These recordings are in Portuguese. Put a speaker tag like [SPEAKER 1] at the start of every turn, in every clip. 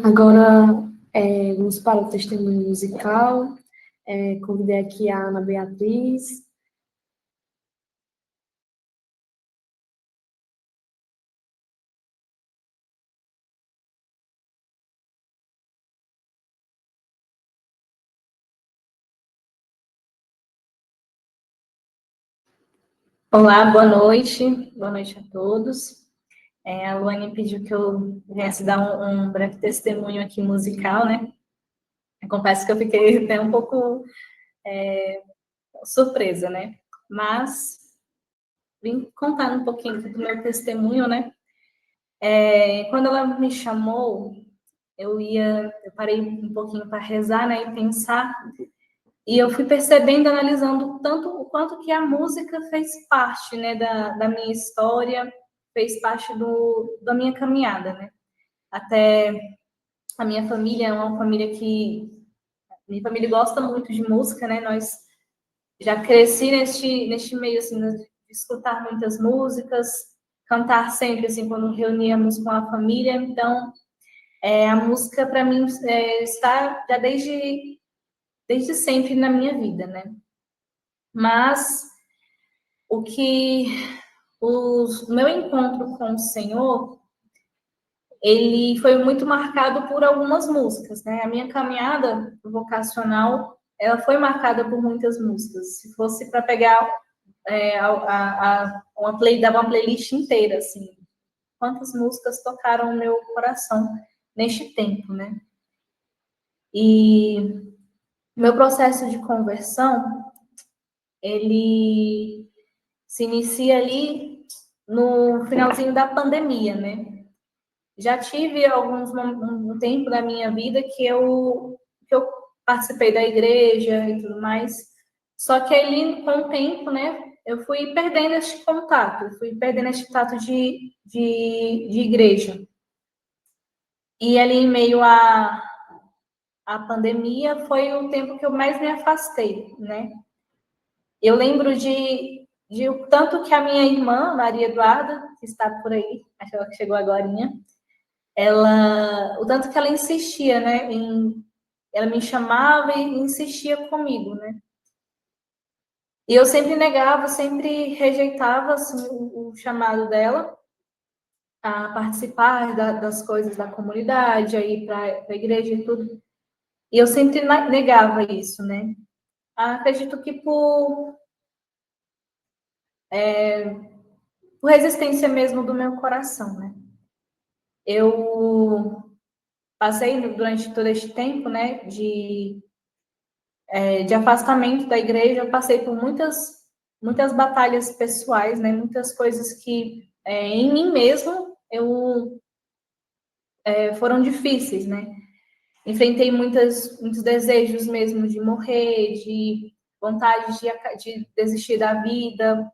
[SPEAKER 1] Agora, vamos para o testemunho musical. Convidei aqui a Ana Beatriz.
[SPEAKER 2] Olá, boa noite a todos. A Luane pediu que eu viesse dar um breve testemunho aqui musical, né? Eu confesso que eu fiquei até um pouco surpresa, né? Mas vim contar um pouquinho do meu testemunho, né? Quando ela me chamou, eu parei um pouquinho para rezar, né? E pensar. E eu fui percebendo, analisando tanto o quanto que a música fez parte, né, da minha história, fez parte da minha caminhada, né? Até a minha família é uma família minha família gosta muito de música, né? Nós já cresci neste meio, assim, de escutar muitas músicas, cantar sempre, assim, quando reuníamos com a família. Então, a música, para mim, está já desde sempre na minha vida, né? Mas o meu encontro com o Senhor, ele foi muito marcado por algumas músicas, né? A minha caminhada vocacional, ela foi marcada por muitas músicas. Se fosse para pegar dar uma playlist inteira, assim, quantas músicas tocaram o meu coração neste tempo, né? E meu processo de conversão, ele se inicia ali no finalzinho da pandemia, né? Já tive um tempo da minha vida que eu participei da igreja e tudo mais, só que aí, com o tempo, né, eu fui perdendo este contato, fui perdendo este contato de igreja. E ali, em meio à pandemia, foi o tempo que eu mais me afastei, né? Eu lembro de o tanto que a minha irmã, Maria Eduarda, que está por aí, acho que chegou agorinha, o tanto que ela insistia, né, ela me chamava e insistia comigo, né? E eu sempre negava, sempre rejeitava assim, o chamado dela a participar das coisas da comunidade, a ir para a igreja e tudo. E eu sempre negava isso, né? Acredito que por resistência mesmo do meu coração, né? Eu passei durante todo este tempo, né, de afastamento da igreja, eu passei por muitas batalhas pessoais, né, muitas coisas que em mim mesmo foram difíceis, né? Enfrentei muitos desejos mesmo de morrer, de vontade de desistir da vida,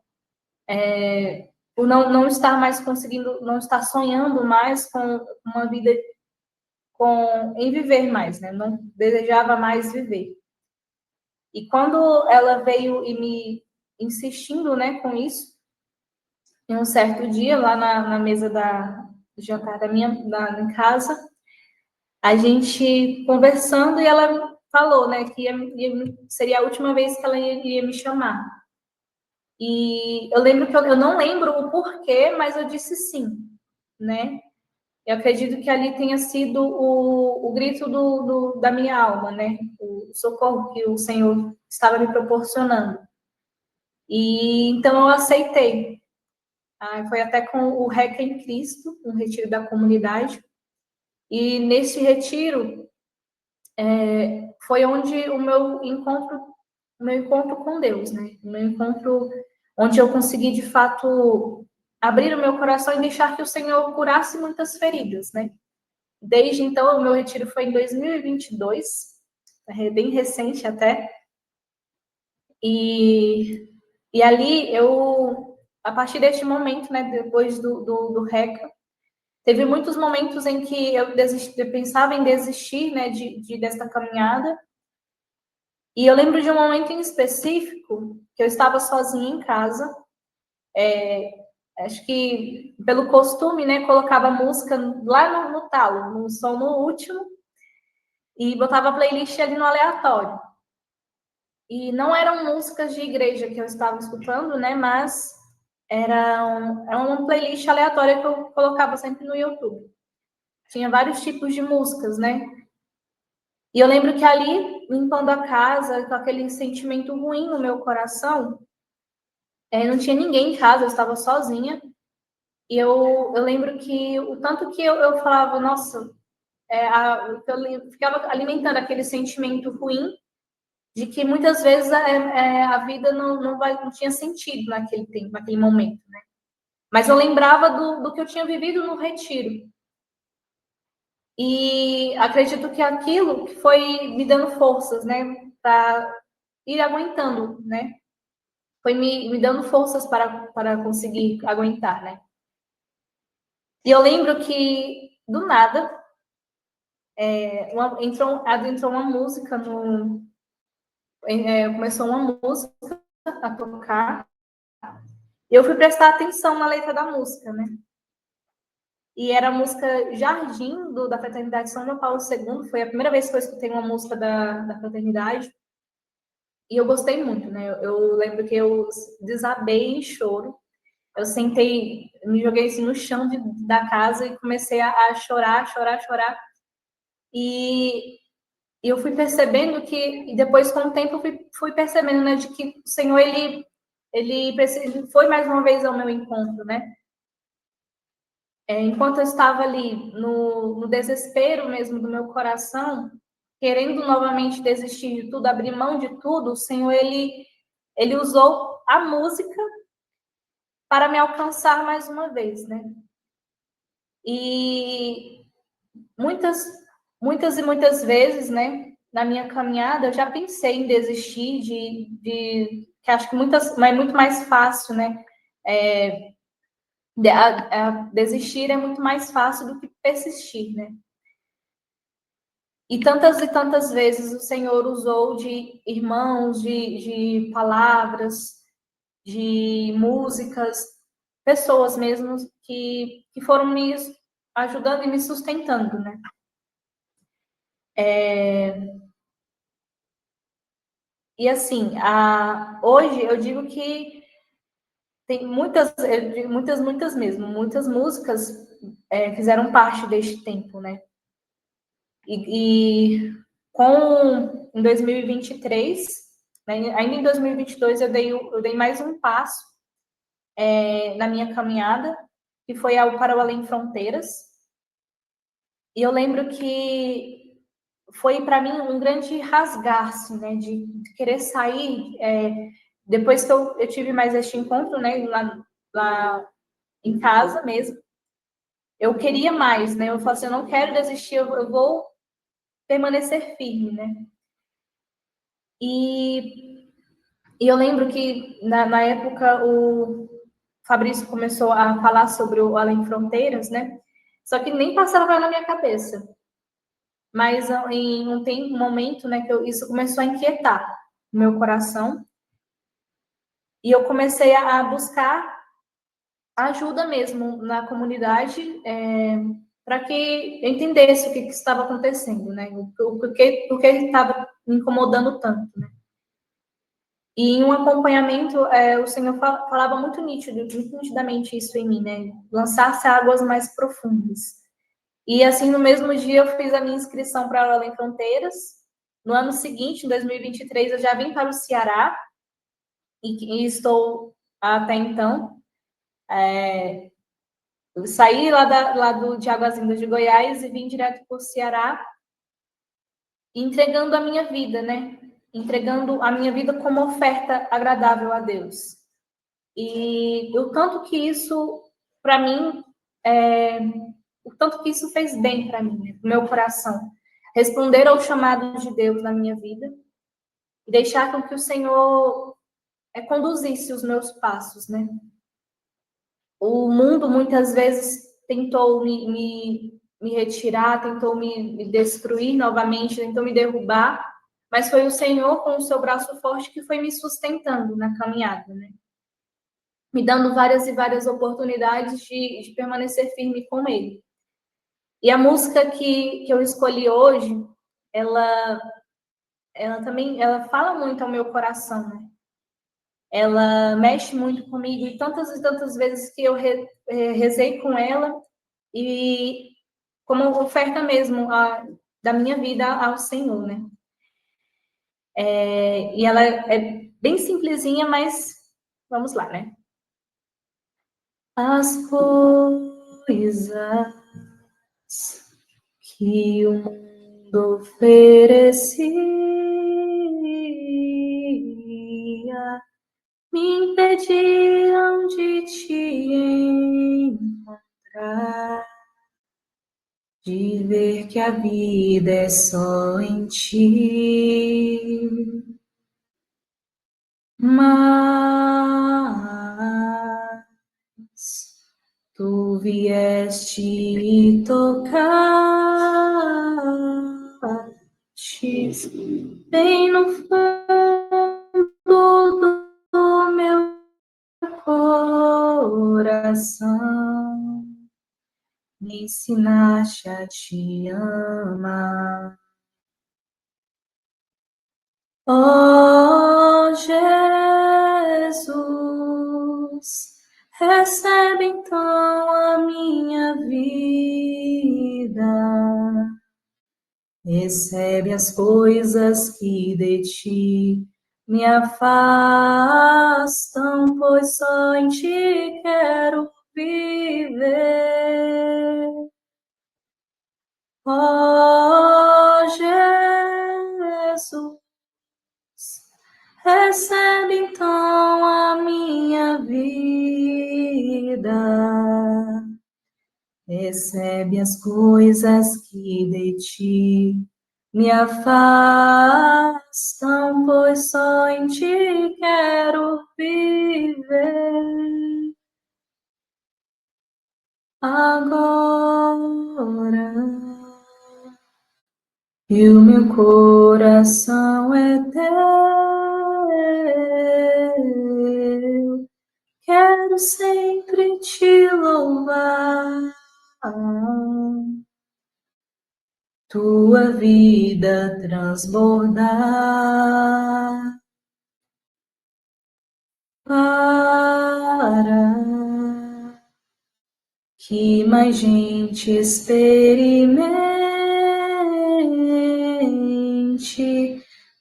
[SPEAKER 2] por não estar mais conseguindo, não estar sonhando mais com uma vida em viver mais, né? Não desejava mais viver. E quando ela veio e me insistindo, né, com isso, em um certo dia, lá na mesa do jantar em casa, a gente conversando e ela falou, né, que seria a última vez que ela iria me chamar. E eu lembro que eu não lembro o porquê, mas eu disse sim, né? Eu acredito que ali tenha sido o grito da minha alma, né? O socorro que o Senhor estava me proporcionando. E então eu aceitei. Foi até com o Reca em Cristo, um retiro da comunidade. E nesse retiro foi onde o meu encontro com Deus, né? O meu encontro onde eu consegui de fato abrir o meu coração e deixar que o Senhor curasse muitas feridas, né? Desde então, o meu retiro foi em 2022, bem recente até. E ali a partir deste momento, né, depois do RECA, teve muitos momentos em que eu pensava em desistir, né, desta caminhada. E eu lembro de um momento em específico que eu estava sozinha em casa. acho que pelo costume, né, colocava a música lá no talo, no som no último, e botava a playlist ali no aleatório. E não eram músicas de igreja que eu estava escutando, né, mas era uma playlist aleatória que eu colocava sempre no YouTube. Tinha vários tipos de músicas, né? E eu lembro que ali, limpando a casa, com aquele sentimento ruim no meu coração, não tinha ninguém em casa, eu estava sozinha. E eu lembro que o tanto que eu falava, nossa, eu ficava alimentando aquele sentimento ruim de que muitas vezes a vida não tinha sentido naquele tempo, naquele momento, né? Mas eu lembrava do que eu tinha vivido no retiro. E acredito que aquilo foi me dando forças, né, para ir aguentando, né? Foi me dando forças para conseguir aguentar, né? E eu lembro que, do nada, entrou uma música começou uma música a tocar, e eu fui prestar atenção na letra da música, né? E era a música Jardim, da Fraternidade São João Paulo II. Foi a primeira vez que eu escutei uma música da fraternidade. E eu gostei muito, né? Eu lembro que eu desabei em choro. Eu sentei, me joguei assim no chão da casa e comecei a chorar, chorar, chorar. E eu fui percebendo que, e depois com o tempo eu fui percebendo, né, de que o Senhor, ele foi mais uma vez ao meu encontro, né? Enquanto eu estava ali no desespero mesmo do meu coração, querendo novamente desistir de tudo, abrir mão de tudo, o Senhor, ele usou a música para me alcançar mais uma vez, né? E muitas e muitas vezes, né, na minha caminhada, eu já pensei em desistir que acho que mas é muito mais fácil, né? Desistir é muito mais fácil do que persistir, né? E tantas vezes o Senhor usou de irmãos, de palavras, de músicas, pessoas mesmo que foram me ajudando e me sustentando, né? E assim, hoje eu digo que tem muitas mesmo, muitas músicas fizeram parte deste tempo, né? Em 2023, né, ainda em 2022, eu dei mais um passo na minha caminhada, que foi para o Além Fronteiras. E eu lembro que foi para mim um grande rasgar-se, né, de querer sair. Depois que eu tive mais este encontro, né, lá em casa mesmo, eu queria mais, né? Eu falei assim, eu não quero desistir, eu vou permanecer firme, né? E eu lembro que na época o Fabrício começou a falar sobre o Além Fronteiras, né? Só que nem passava na minha cabeça. Mas em um momento, né, que isso começou a inquietar o meu coração. E eu comecei a buscar ajuda mesmo na comunidade, para que eu entendesse o que estava acontecendo, né? Por que estava me incomodando tanto, né? E em um acompanhamento, o Senhor falava muito nitidamente isso em mim, né? Lançar-se a águas mais profundas. E assim, no mesmo dia, eu fiz a minha inscrição para a Além Fronteiras. No ano seguinte, em 2023, eu já vim para o Ceará e estou até então. Eu saí de Águas Lindas de Goiás e vim direto para o Ceará, entregando a minha vida, né? Entregando a minha vida como oferta agradável a Deus. E o tanto que isso, para mim, o tanto que isso fez bem para mim, né? Pro meu coração. Responder ao chamado de Deus na minha vida e deixar com que o Senhor conduzisse os meus passos, né? O mundo muitas vezes tentou me retirar, tentou me destruir novamente, tentou me derrubar, mas foi o Senhor com o seu braço forte que foi me sustentando na caminhada, né? me dando várias e várias oportunidades de permanecer firme com Ele. E a música que eu escolhi hoje, ela também, ela fala muito ao meu coração, né? Ela mexe muito comigo e tantas vezes que eu rezei com ela e como oferta mesmo da minha vida ao Senhor, né? E ela é bem simplesinha, mas vamos lá, né? As coisas que o mundo oferecia me impediam de te encontrar, de ver que a vida é só em ti. Mas tu vieste e tocaste bem no fundo do meu coração, me ensinaste a te amar. Oh, Jesus, recebe então a minha vida, recebe as coisas que de ti me afastam, pois só em ti quero viver. Oh, Jesus, recebe então a minha vida, recebe as coisas que de ti me afastam, pois só em ti quero viver. Agora, e o meu coração é teu, quero sempre te louvar. Tua vida transbordar para que mais gente experimente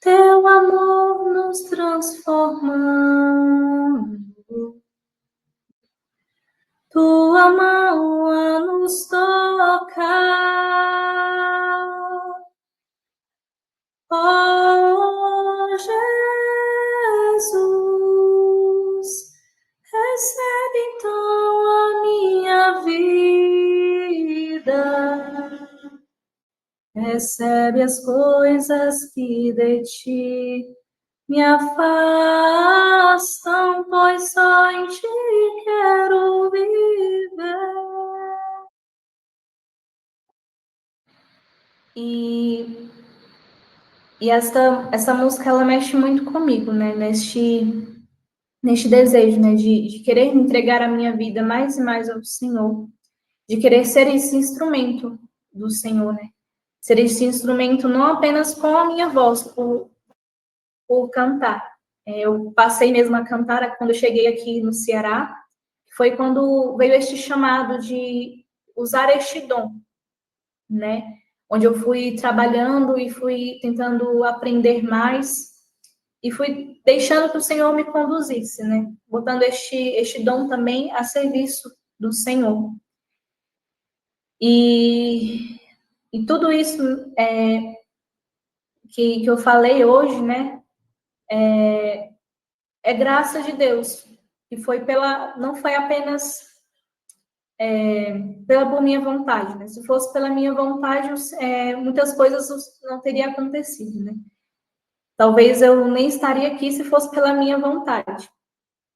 [SPEAKER 2] teu amor nos transformando, tua mão a nos tocar. Oh, Jesus, recebe então a minha vida, recebe as coisas que de ti me afastam, pois só em ti quero viver. E essa música, ela mexe muito comigo, né? Neste desejo, né? De querer entregar a minha vida mais e mais ao Senhor, de querer ser esse instrumento do Senhor, né? Ser esse instrumento não apenas com a minha voz, por cantar. Eu passei mesmo a cantar quando eu cheguei aqui no Ceará, foi quando veio este chamado de usar este dom, né? Onde eu fui trabalhando e fui tentando aprender mais e fui deixando que o Senhor me conduzisse, né? Botando este dom também a serviço do Senhor. E tudo isso que eu falei hoje, né? É graça de Deus, que foi não foi apenas por minha vontade, né? Se fosse pela minha vontade, muitas coisas não teriam acontecido, né? Talvez eu nem estaria aqui se fosse pela minha vontade,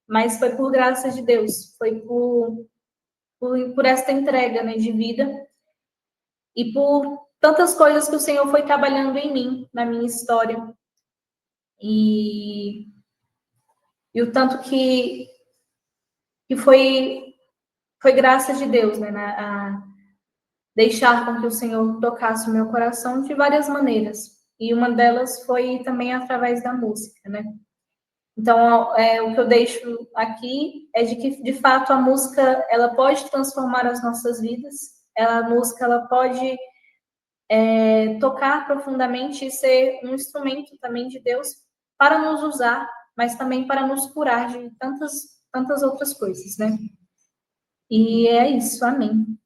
[SPEAKER 2] mas foi por graça de Deus, foi por esta entrega, né, de vida e por tantas coisas que o Senhor foi trabalhando em mim, na minha história. E o tanto que que foi graça de Deus, né, a deixar com que o Senhor tocasse o meu coração de várias maneiras. E uma delas foi também através da música, né? Então, o que eu deixo aqui é de que, de fato, a música, ela pode transformar as nossas vidas. A música, ela pode tocar profundamente e ser um instrumento também de Deus para nos usar, mas também para nos curar de tantas outras coisas, né? E é isso, amém.